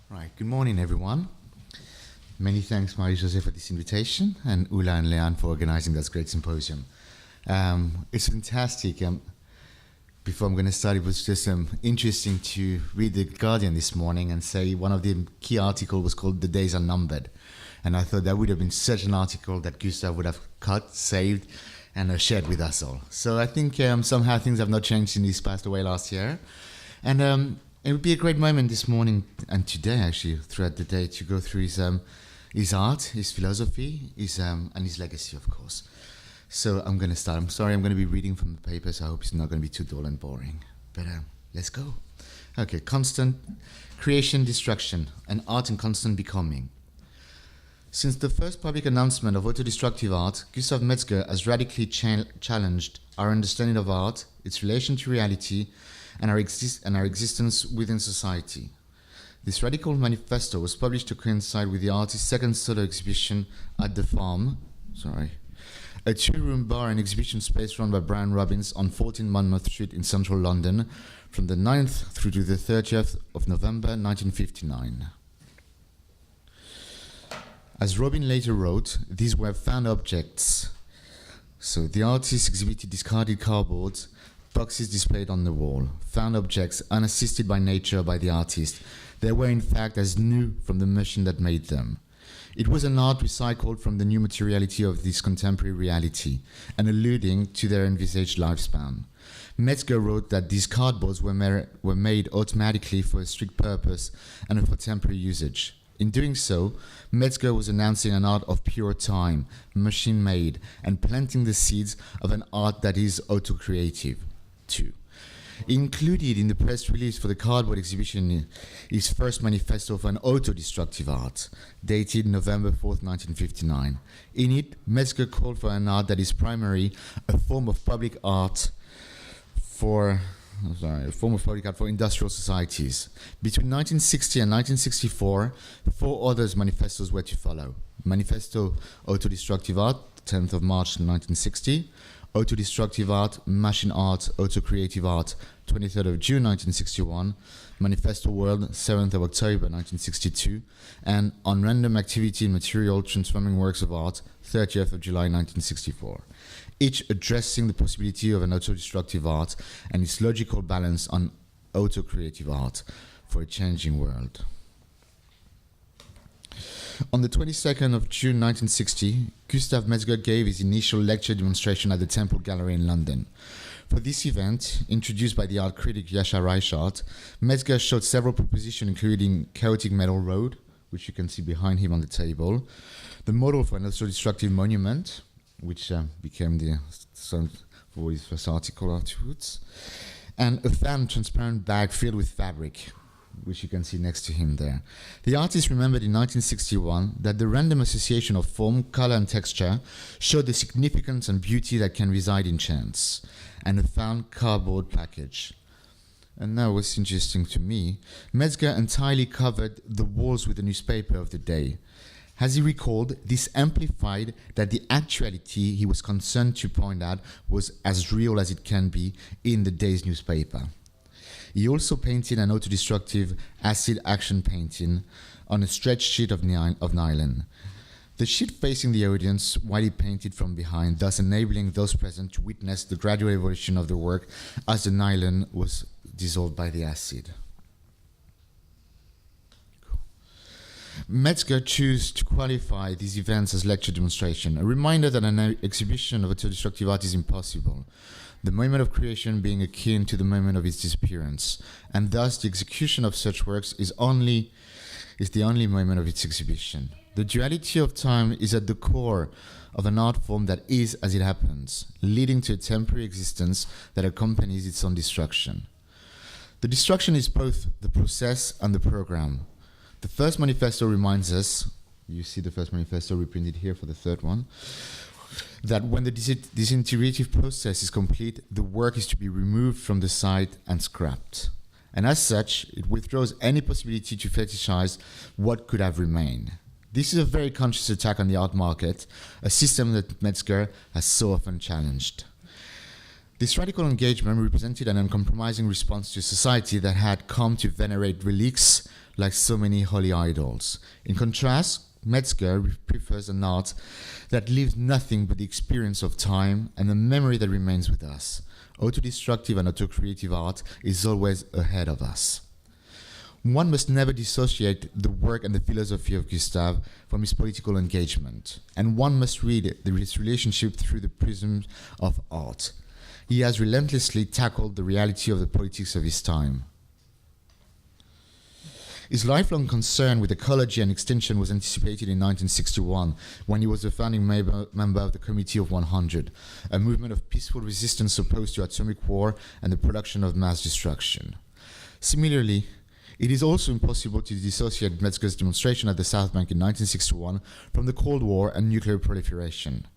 Right, good morning everyone. Many thanks Marie-José for this invitation and Ulla and Leanne for organizing this great symposium. It's fantastic. Before I'm going to start, it was just interesting to read The Guardian this morning and say one of the key articles was called "The Days Are Numbered." And I thought that would have been such an article that Gustav would have cut, saved, and shared with us all. So I think somehow things have not changed since he passed away last year. And it would be a great moment this morning and today, actually, throughout the day, to go through his art, his philosophy, and his legacy, of course. So I'm going to start. I'm sorry, I'm going to be reading from the paper, so I hope it's not going to be too dull and boring. But let's go. Okay, constant creation, destruction, and art and constant becoming. Since the first public announcement of autodestructive art, Gustav Metzger has radically challenged our understanding of art, its relation to reality, and our existence within society. This radical manifesto was published to coincide with the artist's second solo exhibition at the Farm, a two-room bar and exhibition space run by Brian Robbins on 14 Monmouth Street in central London from the 9th through to the 30th of November 1959. As Robin later wrote, these were found objects. So the artist exhibited discarded cardboard, boxes displayed on the wall, found objects unassisted by nature by the artist. They were in fact as new from the machine that made them. It was an art recycled from the new materiality of this contemporary reality and alluding to their envisaged lifespan. Metzger wrote that these cardboards were made automatically for a strict purpose and for temporary usage. In doing so, Metzger was announcing an art of pure time, machine-made, and planting the seeds of an art that is auto-creative, too. Included in the press release for the cardboard exhibition is first manifesto for an auto-destructive art, dated November 4th, 1959. In it, Metzger called for an art that is primarily a form of public art for industrial societies. Between 1960 and 1964, 4 others manifestos were to follow. Manifesto Autodestructive Art, 10th of March 1960, Autodestructive Art, Machine Art, Auto-Creative Art, 23rd of June 1961, Manifesto World, 7th of October 1962, and On Random Activity in Material Transforming Works of Art, 30th of July 1964, each addressing the possibility of an auto-destructive art and its logical balance on auto-creative art for a changing world. On the 22nd of June 1960, Gustav Metzger gave his initial lecture demonstration at the Temple Gallery in London. For this event, introduced by the art critic Yasha Reichart, Metzger showed several propositions including chaotic metal road, which you can see behind him on the table, the model for an auto-destructive monument, which became the son for his first article afterwards, and a fan transparent bag filled with fabric, which you can see next to him there. The artist remembered in 1961 that the random association of form, color, and texture showed the significance and beauty that can reside in chance, and a found cardboard package. And now what's interesting to me, Metzger entirely covered the walls with the newspaper of the day. As he recalled, this amplified that the actuality he was concerned to point out was as real as it can be in the day's newspaper. He also painted an autodestructive acid action painting on a stretched sheet of nylon. The sheet facing the audience while he painted from behind, thus enabling those present to witness the gradual evolution of the work as the nylon was dissolved by the acid. Metzger chose to qualify these events as lecture demonstration, a reminder that an exhibition of autodestructive art is impossible, the moment of creation being akin to the moment of its disappearance, and thus the execution of such works is the only moment of its exhibition. The duality of time is at the core of an art form that is as it happens, leading to a temporary existence that accompanies its own destruction. The destruction is both the process and the program. The first manifesto reminds us, you see the first manifesto reprinted here for the third one, that when the disintegrative process is complete, the work is to be removed from the site and scrapped. And as such, it withdraws any possibility to fetishize what could have remained. This is a very conscious attack on the art market, a system that Metzger has so often challenged. This radical engagement represented an uncompromising response to a society that had come to venerate relics like so many holy idols. In contrast, Metzger prefers an art that leaves nothing but the experience of time and the memory that remains with us. Autodestructive and auto-creative art is always ahead of us. One must never dissociate the work and the philosophy of Gustav from his political engagement, and one must read his relationship through the prism of art. He has relentlessly tackled the reality of the politics of his time. His lifelong concern with ecology and extinction was anticipated in 1961, when he was the founding member of the Committee of 100, a movement of peaceful resistance opposed to atomic war and the production of mass destruction. Similarly, it is also impossible to dissociate Metzger's demonstration at the South Bank in 1961 from the Cold War and nuclear proliferation.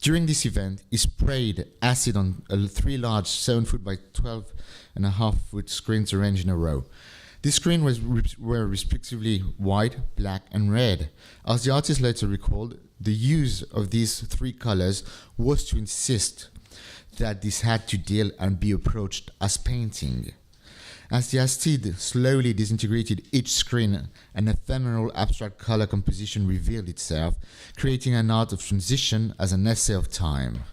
During this event, he sprayed acid on 3 large 7-foot by 12.5-foot screens arranged in a row. These screens were respectively white, black, and red. As the artist later recalled, the use of these 3 colors was to insist that this had to deal and be approached as painting. As the acid slowly disintegrated each screen, an ephemeral abstract color composition revealed itself, creating an art of transition as an essay of time.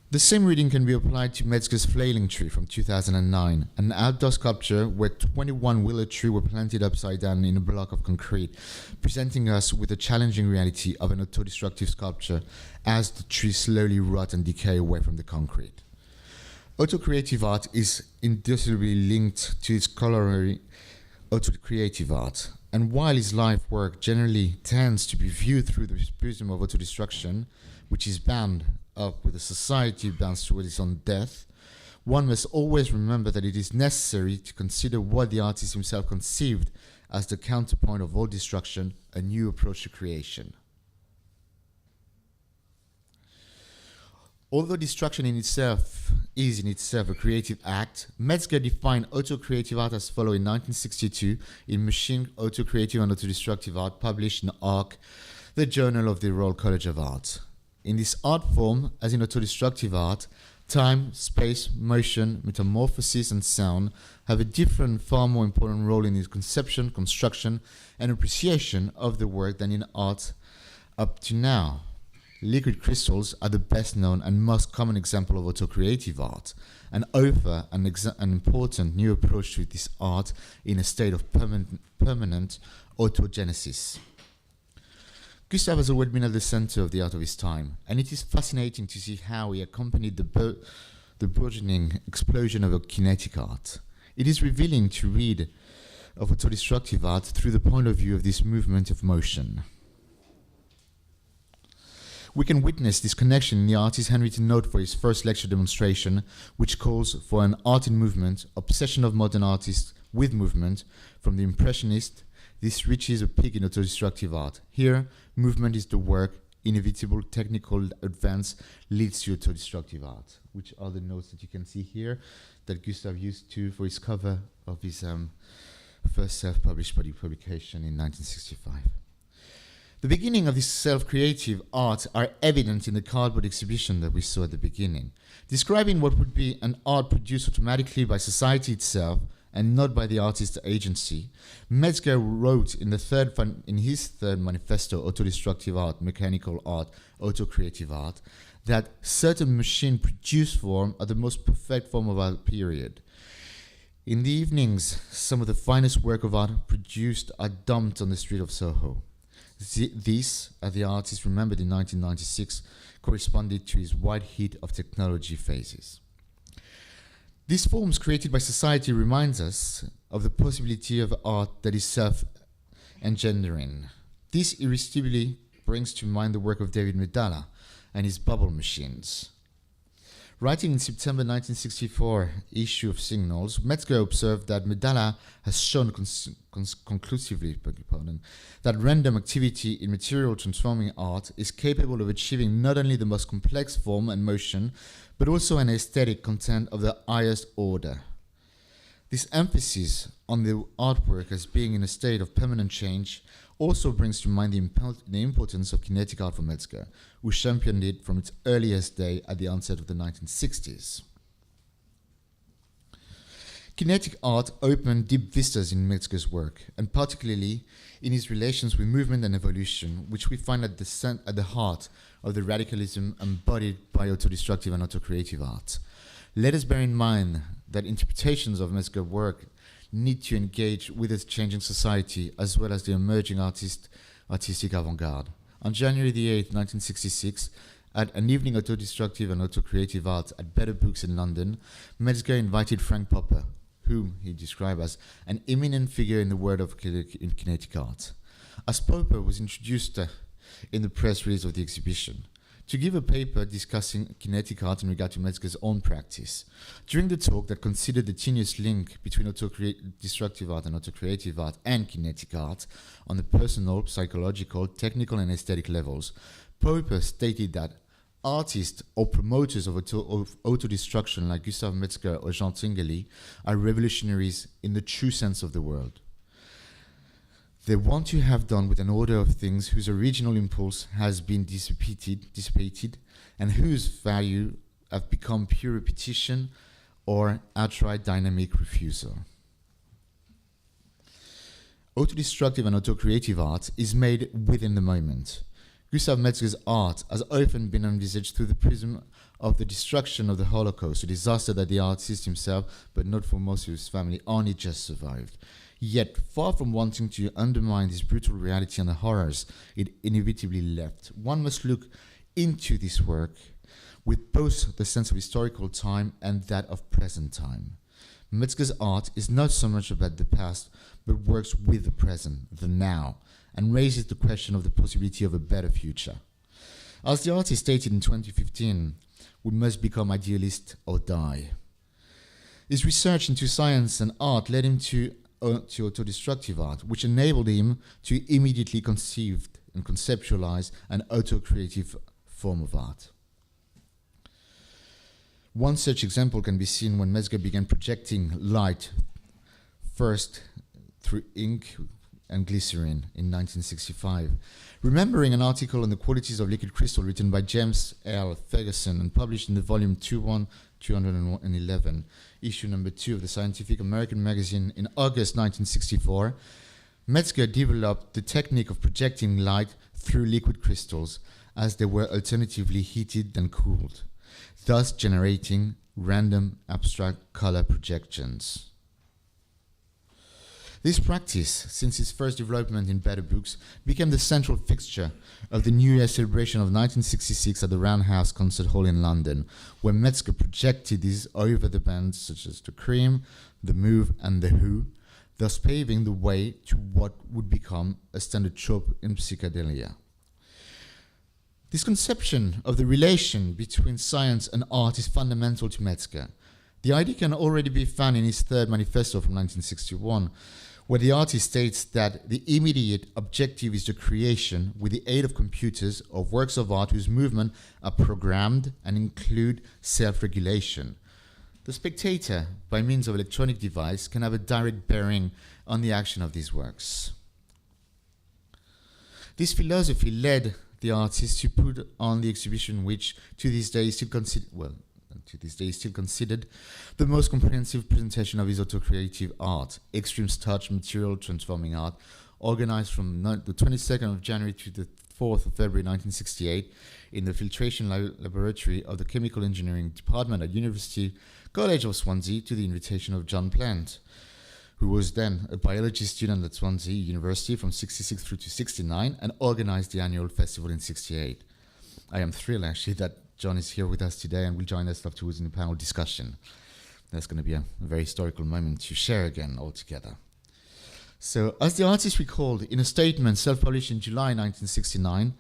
The same reading can be applied to Metzger's Flailing Tree from 2009, an outdoor sculpture where 21 willow trees were planted upside down in a block of concrete, presenting us with the challenging reality of an autodestructive sculpture as the trees slowly rot and decay away from the concrete. Auto-creative art is indissolubly linked to its corollary, auto-creative art, and while his life work generally tends to be viewed through the prism of autodestruction, which is bound up with a society bound towards its own death, one must always remember that it is necessary to consider what the artist himself conceived as the counterpoint of all destruction, a new approach to creation. Although destruction is in itself a creative act, Metzger defined auto-creative art as follows in 1962 in Machine, Auto-Creative and Autodestructive Art, published in Haag, the Journal of the Royal College of Art. In this art form, as in autodestructive art, time, space, motion, metamorphosis, and sound have a different, far more important role in its conception, construction, and appreciation of the work than in art up to now. Liquid crystals are the best known and most common example of auto-creative art, and offer an important new approach to this art in a state of permanent autogenesis. Gustav has always been at the center of the art of his time, and it is fascinating to see how he accompanied the burgeoning explosion of a kinetic art. It is revealing to read of autodestructive art through the point of view of this movement of motion. We can witness this connection in the artist's handwritten note for his first lecture demonstration, which calls for an art in movement, obsession of modern artists with movement. From the Impressionist, this reaches a peak in autodestructive art. Here, movement is the work, inevitable technical advance leads to autodestructive art, which are the notes that you can see here that Gustav used for his cover of his first self-published publication in 1965. The beginning of this self-creative art are evident in the cardboard exhibition that we saw at the beginning, describing what would be an art produced automatically by society itself and not by the artist's agency. Metzger wrote in his third manifesto, Autodestructive Art, Mechanical Art, Auto-Creative Art, that certain machine-produced forms are the most perfect form of our period. In the evenings, some of the finest work of art produced are dumped on the street of Soho. These, as the artist remembered in 1996, corresponded to his white heat of technology phases. These forms created by society reminds us of the possibility of art that is self-engendering. This irresistibly brings to mind the work of David Mandala and his bubble machines. Writing in September 1964 issue of Signals, Metzger observed that Mandala has shown conclusively that random activity in material transforming art is capable of achieving not only the most complex form and motion, but also an aesthetic content of the highest order. This emphasis on the artwork as being in a state of permanent change also brings to mind the importance of kinetic art for Metzger, who championed it from its earliest day at the onset of the 1960s. Kinetic art opened deep vistas in Metzger's work, and particularly in his relations with movement and evolution, which we find at the heart of the radicalism embodied by autodestructive and autocreative art. Let us bear in mind that interpretations of Metzger's work need to engage with its changing society as well as the emerging artistic avant-garde. On January the 8th, 1966, at an evening autodestructive and autocreative art at Better Books in London, Metzger invited Frank Popper, whom he described as an eminent figure in the world of kinetic art. As Popper was introduced in the press release of the exhibition, to give a paper discussing kinetic art in regard to Metzger's own practice. During the talk that considered the tenuous link between destructive art and autocreative art and kinetic art on the personal, psychological, technical and aesthetic levels, Popper stated that artists or promoters of autodestruction like Gustav Metzger or Jean Tinguely are revolutionaries in the true sense of the word. They want to have done with an order of things whose original impulse has been dissipated and whose value have become pure repetition or outright dynamic refusal. Autodestructive and autocreative art is made within the moment. Gustav Metzger's art has often been envisaged through the prism of the destruction of the Holocaust, a disaster that the artist himself, but not for most of his family, only just survived. Yet, far from wanting to undermine this brutal reality and the horrors it inevitably left, one must look into this work with both the sense of historical time and that of present time. Metzger's art is not so much about the past, but works with the present, the now, and raises the question of the possibility of a better future. As the artist stated in 2015, we must become idealists or die. His research into science and art led him to autodestructive art, which enabled him to immediately conceive and conceptualize an autocreative form of art. One such example can be seen when Metzger began projecting light, first through ink and glycerin in 1965. Remembering an article on the qualities of liquid crystal written by James L. Ferguson and published in the volume 211, issue number 2 of the Scientific American magazine in August 1964, Metzger developed the technique of projecting light through liquid crystals as they were alternatively heated and cooled, thus generating random abstract color projections. This practice, since its first development in Better Books, became the central fixture of the New Year celebration of 1966 at the Roundhouse Concert Hall in London, where Metzger projected these over the bands such as The Cream, The Move, and The Who, thus paving the way to what would become a standard trope in psychedelia. This conception of the relation between science and art is fundamental to Metzger. The idea can already be found in his third manifesto from 1961, where the artist states that the immediate objective is the creation, with the aid of computers, of works of art whose movement are programmed and include self-regulation. The spectator, by means of electronic device, can have a direct bearing on the action of these works. This philosophy led the artist to put on the exhibition, which to this day is still considered the most comprehensive presentation of his autocreative art, Extreme Touch Material Transforming Art, organized from the 22nd of January to the 4th of February 1968 in the filtration laboratory of the Chemical Engineering Department at University College of Swansea to the invitation of John Plant, who was then a biology student at Swansea University from 66 through to 69 and organized the annual festival in 68. I am thrilled actually that John is here with us today and will join us afterwards in the panel discussion. That's going to be a very historical moment to share again all together. So, as the artist recalled in a statement self-published in July 1969,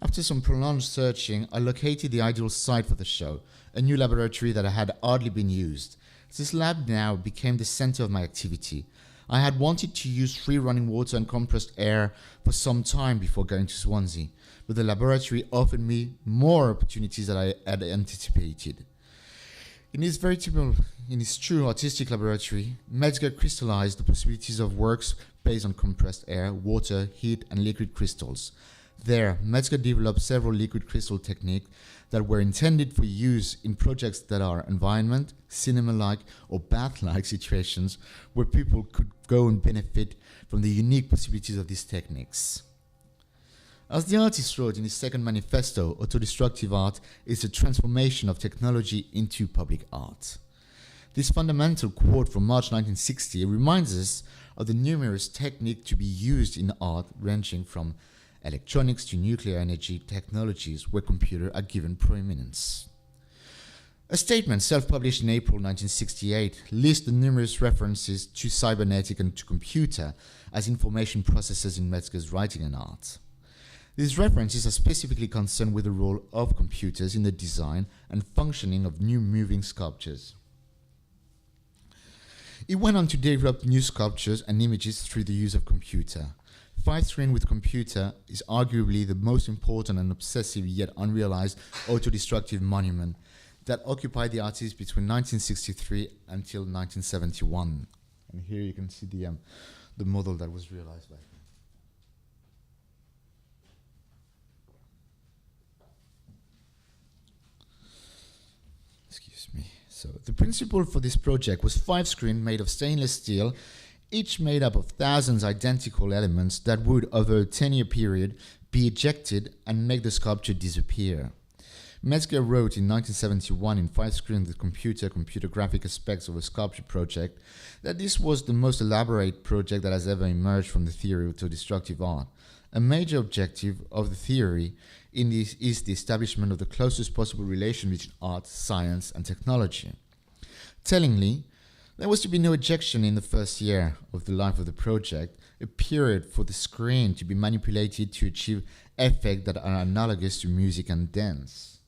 after some prolonged searching, I located the ideal site for the show, a new laboratory that had hardly been used. This lab now became the center of my activity. I had wanted to use free running water and compressed air for some time before going to Swansea, but the laboratory offered me more opportunities than I had anticipated. In his true artistic laboratory, Metzger crystallized the possibilities of works based on compressed air, water, heat, and liquid crystals. There, Metzger developed several liquid crystal techniques that were intended for use in projects that are environment, cinema-like, or bath-like situations where people could go and benefit from the unique possibilities of these techniques. As the artist wrote in his second manifesto, autodestructive art is a transformation of technology into public art. This fundamental quote from March 1960 reminds us of the numerous techniques to be used in art, ranging from electronics to nuclear energy technologies where computers are given prominence. A statement self-published in April 1968 lists the numerous references to cybernetic and to computer as information processes in Metzger's writing and art. These references are specifically concerned with the role of computers in the design and functioning of new moving sculptures. He went on to develop new sculptures and images through the use of computer. 5-screen with computer is arguably the most important and obsessive yet unrealized autodestructive monument that occupied the artist between 1963 until 1971. And here you can see the model that was realized by him. Excuse me. So the principle for this project was 5-screen made of stainless steel, each made up of thousands of identical elements that would, over a 10-year period, be ejected and make the sculpture disappear. Metzger wrote in 1971 in 5-screen with computer graphic aspects of a sculpture project that this was the most elaborate project that has ever emerged from the theory of autodestructive art. A major objective of the theory in this is the establishment of the closest possible relation between art, science, and technology. Tellingly, there was to be no ejection in the first year of the life of the project, a period for the screen to be manipulated to achieve effects that are analogous to music and dance.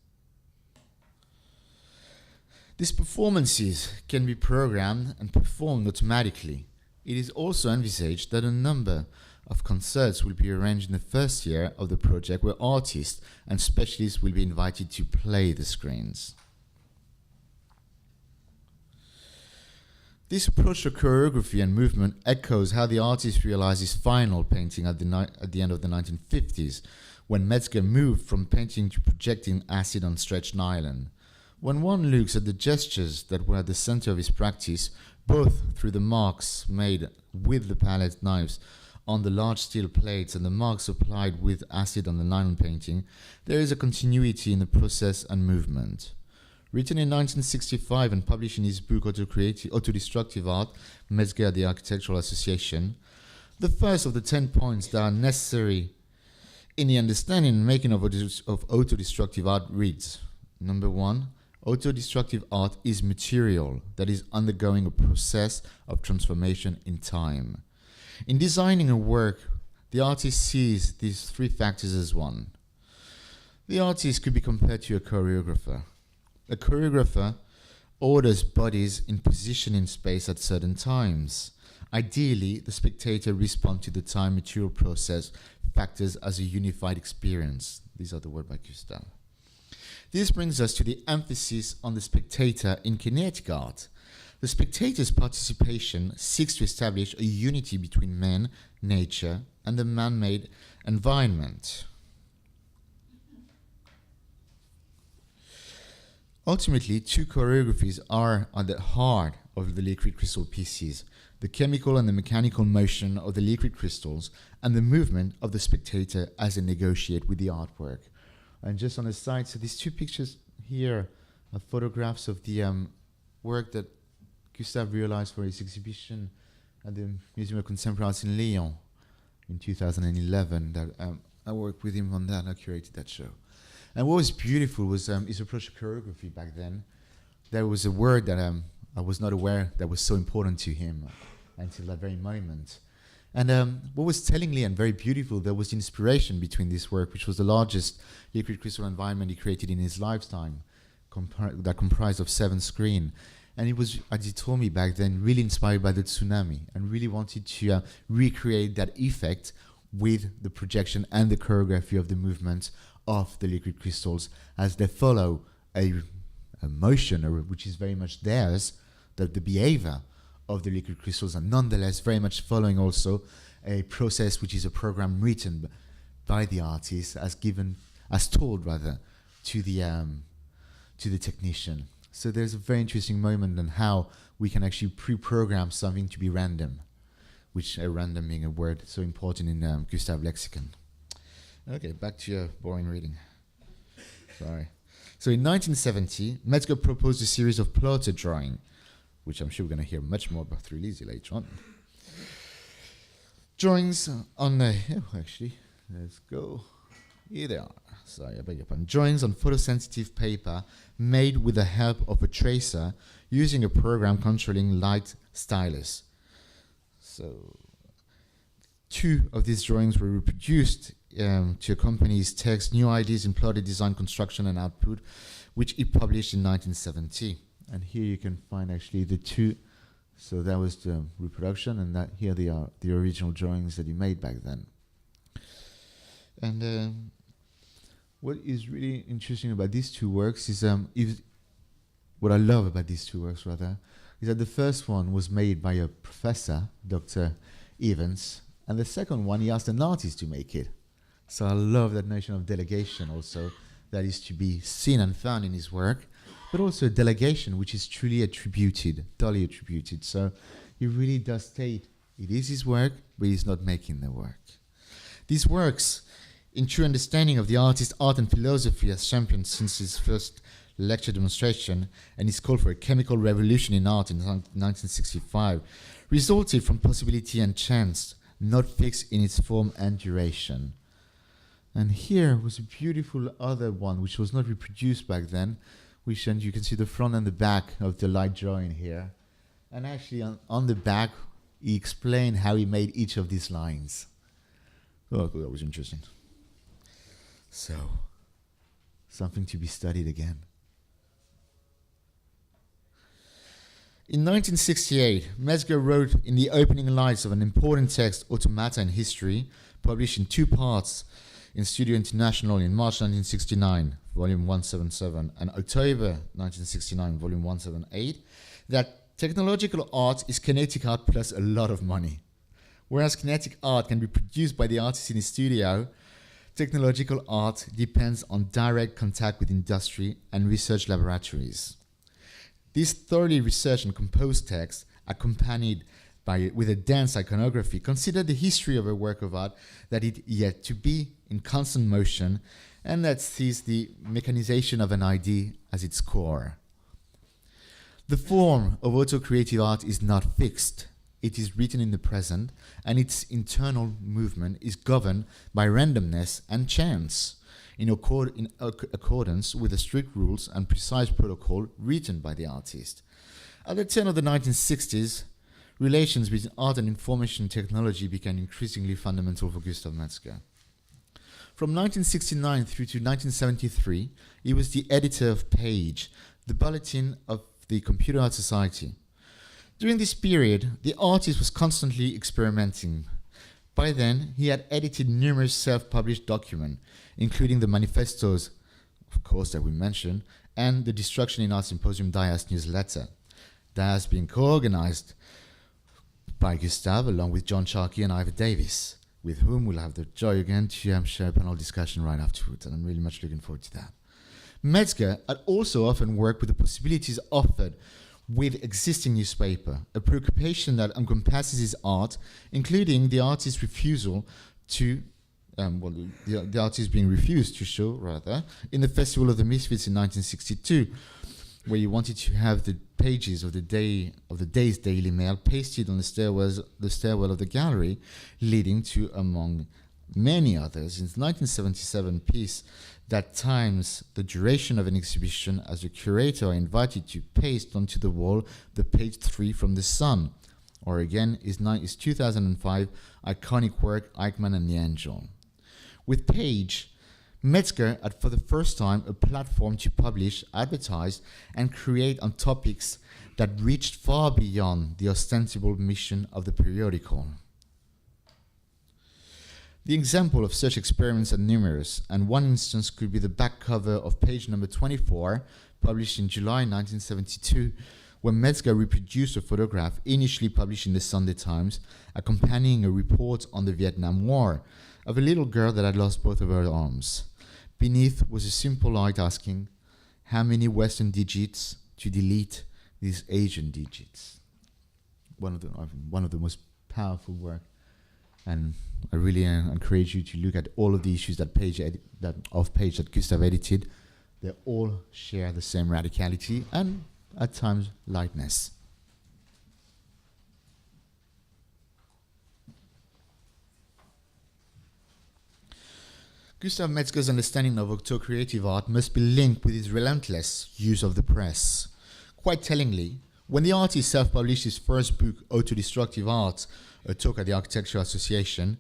These performances can be programmed and performed automatically. It is also envisaged that a number of concerts will be arranged in the first year of the project where artists and specialists will be invited to play the screens. This approach to choreography and movement echoes how the artist realized his final painting at the end of the 1950s, when Metzger moved from painting to projecting acid on stretched nylon. When one looks at the gestures that were at the center of his practice, both through the marks made with the palette knives on the large steel plates and the marks applied with acid on the nylon painting, there is a continuity in the process and movement. Written in 1965 and published in his book Autodestructive Art, Metzger, the Architectural Association, the first of the 10 points that are necessary in the understanding and making of autodestructive art reads, number 1, autodestructive art is material that is undergoing a process of transformation in time. In designing a work, the artist sees these 3 factors as one. The artist could be compared to a choreographer. A choreographer orders bodies in position in space at certain times. Ideally, the spectator responds to the time material process factors as a unified experience. These are the words by Gustav. This brings us to the emphasis on the spectator in kinetic art. The spectator's participation seeks to establish a unity between man, nature, and the man-made environment. Ultimately, 2 choreographies are at the heart of the liquid crystal pieces: the chemical and the mechanical motion of the liquid crystals and the movement of the spectator as they negotiate with the artwork. And just on the side, so these 2 pictures here are photographs of the work that Gustav realized for his exhibition at the Museum of Contemporary Arts in Lyon in 2011. That I worked with him on that. I curated that show. And what was beautiful was his approach to choreography back then. There was a word that I was not aware that was so important to him until that very moment. And what was tellingly and very beautiful, there was inspiration between this work, which was the largest liquid crystal environment he created in his lifetime, that comprised of 7 screens. And he was, as he told me back then, really inspired by the tsunami and really wanted to recreate that effect with the projection and the choreography of the movement of the liquid crystals as they follow a motion which is very much theirs, the behavior of the liquid crystals, and nonetheless very much following also a process which is a program written by the artist as told to the technician. So there's a very interesting moment on how we can actually pre-program something to be random, which random being a word so important in Gustav lexicon. Okay, back to your boring reading. Sorry. So in 1970, Metzger proposed a series of plotted drawing, which I'm sure we're going to hear much more about through Lizzie later on. Drawings on the... Oh, actually, let's go. Here they are. Sorry, I beg your pardon. Drawings on photosensitive paper made with the help of a tracer using a program controlling light stylus. So 2 of these drawings were reproduced to accompany his text, New Ideas in Plotted Design, Construction and Output, which he published in 1970. And here you can find actually the 2. So that was the reproduction, and that here they are, the original drawings that he made back then. And what is really interesting about these 2 works is, what I love about these 2 works rather, is that the first one was made by a professor, Dr. Evans, and the second one he asked an artist to make it. So I love that notion of delegation also, that is to be seen and found in his work, but also a delegation which is truly attributed, totally attributed. So he really does state it is his work, but he's not making the work. These works, in true understanding of the artist's art and philosophy as championed since his first lecture demonstration and his call for a chemical revolution in art in 1965, resulted from possibility and chance, not fixed in its form and duration. And here was a beautiful other one, which was not reproduced back then, which, and you can see the front and the back of the light drawing here. And actually on the back, he explained how he made each of these lines. Oh, that was interesting. So, something to be studied again. In 1968, Metzger wrote in the opening lines of an important text, Automata and History, published in 2 parts in Studio International in March 1969, volume 177, and October 1969, volume 178, that technological art is kinetic art plus a lot of money. Whereas kinetic art can be produced by the artist in his studio, technological art depends on direct contact with industry and research laboratories. This thoroughly researched and composed text, accompanied with a dense iconography, considered the history of a work of art that is yet to be in constant motion and that sees the mechanization of an idea as its core. The form of auto-creative art is not fixed. It is written in the present, and its internal movement is governed by randomness and chance, in accordance with the strict rules and precise protocol written by the artist. At the turn of the 1960s, relations between art and information technology became increasingly fundamental for Gustav Metzger. From 1969 through to 1973, he was the editor of Page, the bulletin of the Computer Art Society. During this period, the artist was constantly experimenting. By then, he had edited numerous self-published documents, including the manifestos, of course, that we mentioned, and the Destruction in Art Symposium Davies newsletter. Davies being co-organized by Gustav, along with John Sharkey and Ivor Davies, with whom we'll have the joy again to share a panel discussion right afterwards, and I'm really much looking forward to that. Metzger had also often worked with the possibilities offered with existing newspaper, a preoccupation that encompasses his art, including the artist's refusal to, the artist being refused to show, rather, in the Festival of the Misfits in 1962, where he wanted to have the pages of the day's Daily Mail pasted on the stairwell of the gallery, leading to, among many others, his 1977 piece that times the duration of an exhibition as the curator are invited to paste onto the wall the page 3 from The Sun, or again his 2005 iconic work Eichmann and the Angel. With Page, Metzger had for the first time a platform to publish, advertise, and create on topics that reached far beyond the ostensible mission of the periodical. The example of such experiments are numerous, and one instance could be the back cover of page number 24, published in July 1972, where Metzger reproduced a photograph initially published in the Sunday Times, accompanying a report on the Vietnam War, of a little girl that had lost both of her arms. Beneath was a simple light asking, how many Western digits to delete these Asian digits? One of the most powerful work, and I really encourage you to look at all of the issues that Gustav edited. They all share the same radicality and at times lightness. Gustav Metzger's understanding of auto-creative art must be linked with his relentless use of the press. Quite tellingly, when the artist self-published his first book, Autodestructive Art, a talk at the Architectural Association,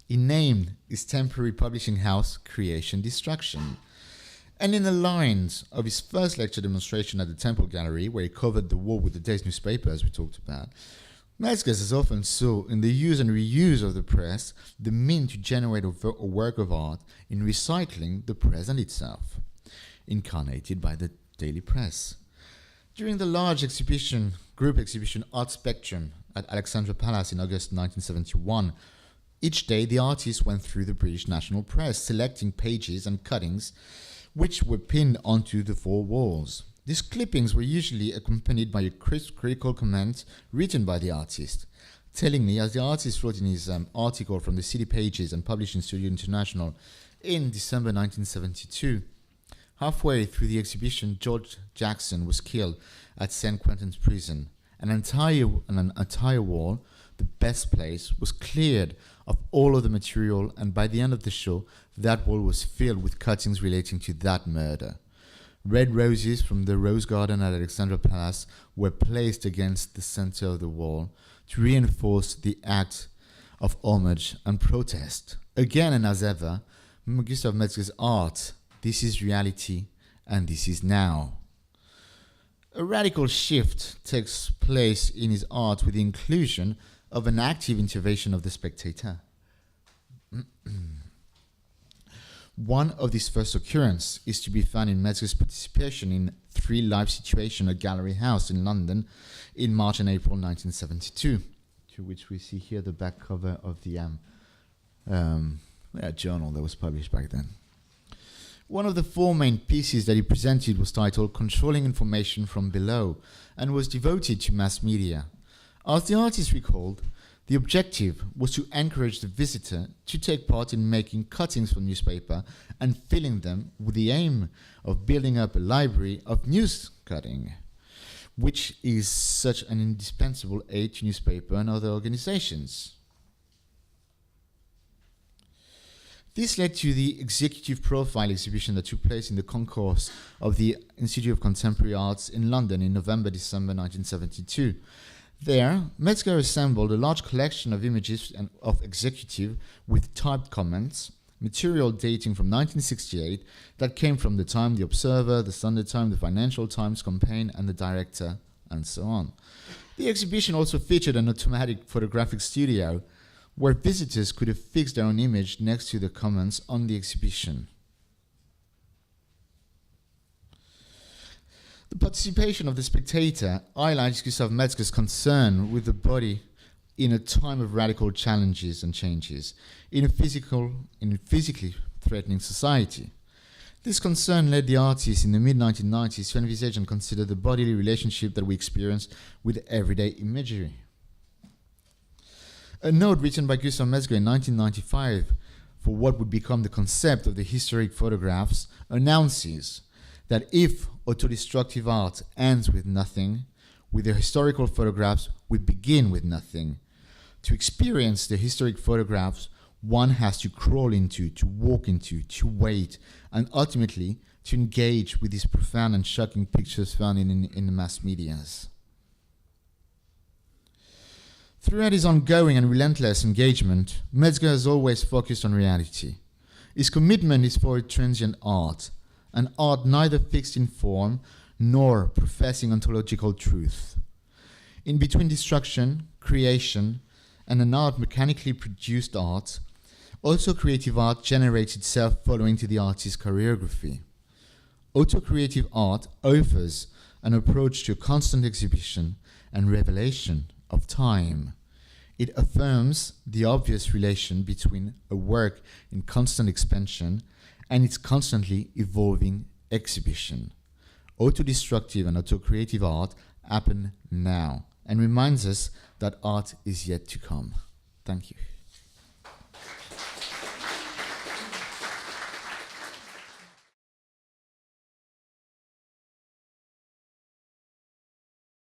he named his temporary publishing house Creation Destruction. And in the lines of his first lecture demonstration at the Temple Gallery, where he covered the wall with the day's newspaper, as we talked about, Metzger has often saw in the use and reuse of the press the means to generate a work of art in recycling the present itself, incarnated by the daily press. During the large group exhibition Art Spectrum at Alexandra Palace in August 1971, each day the artist went through the British National Press, selecting pages and cuttings which were pinned onto the four walls. These clippings were usually accompanied by a crisp critical comment written by the artist. Tellingly, as the artist wrote in his article from the City Pages and published in Studio International in December 1972, halfway through the exhibition, George Jackson was killed at St. Quentin's prison. An entire wall, the best place, was cleared of all of the material, and by the end of the show, that wall was filled with cuttings relating to that murder. Red roses from the rose garden at Alexandra Palace were placed against the center of the wall to reinforce the act of homage and protest. Again and as ever, Gustav Metzger's art, this is reality and this is now. A radical shift takes place in his art with the inclusion of an active intervention of the spectator. One of these first occurrences is to be found in Metzger's participation in 3 live situations at Gallery House in London in March and April 1972, to which we see here the back cover of the journal that was published back then. One of the 4 main pieces that he presented was titled Controlling Information from Below and was devoted to mass media. As the artist recalled, the objective was to encourage the visitor to take part in making cuttings from newspaper and filling them with the aim of building up a library of news cutting, which is such an indispensable aid to newspaper and other organizations. This led to the executive profile exhibition that took place in the concourse of the Institute of Contemporary Arts in London in November-December 1972. There, Metzger assembled a large collection of images of executive with typed comments, material dating from 1968 that came from the Time, the Observer, the Sunday Times, the Financial Times, Campaign, and the Director, and so on. The exhibition also featured an automatic photographic studio where visitors could affix their own image next to the comments on the exhibition. The participation of the spectator highlights Gustav Metzger's concern with the body in a time of radical challenges and changes in a physically threatening society. This concern led the artist in the mid-1990s to envisage and consider the bodily relationship that we experience with everyday imagery. A note written by Gustav Metzger in 1995 for what would become the concept of the historic photographs announces that if autodestructive art ends with nothing, with the historical photographs we begin with nothing. To experience the historic photographs, one has to crawl into, to walk into, to wait, and ultimately to engage with these profound and shocking pictures found in the mass medias. Throughout his ongoing and relentless engagement, Metzger has always focused on reality. His commitment is for a transient art, an art neither fixed in form nor professing ontological truth. In between destruction, creation, and an art mechanically produced art, also creative art generates itself following to the artist's choreography. Auto-creative art offers an approach to constant exhibition and revelation of time. It affirms the obvious relation between a work in constant expansion and its constantly evolving exhibition. Autodestructive and auto-creative art happen now and reminds us that art is yet to come. Thank you.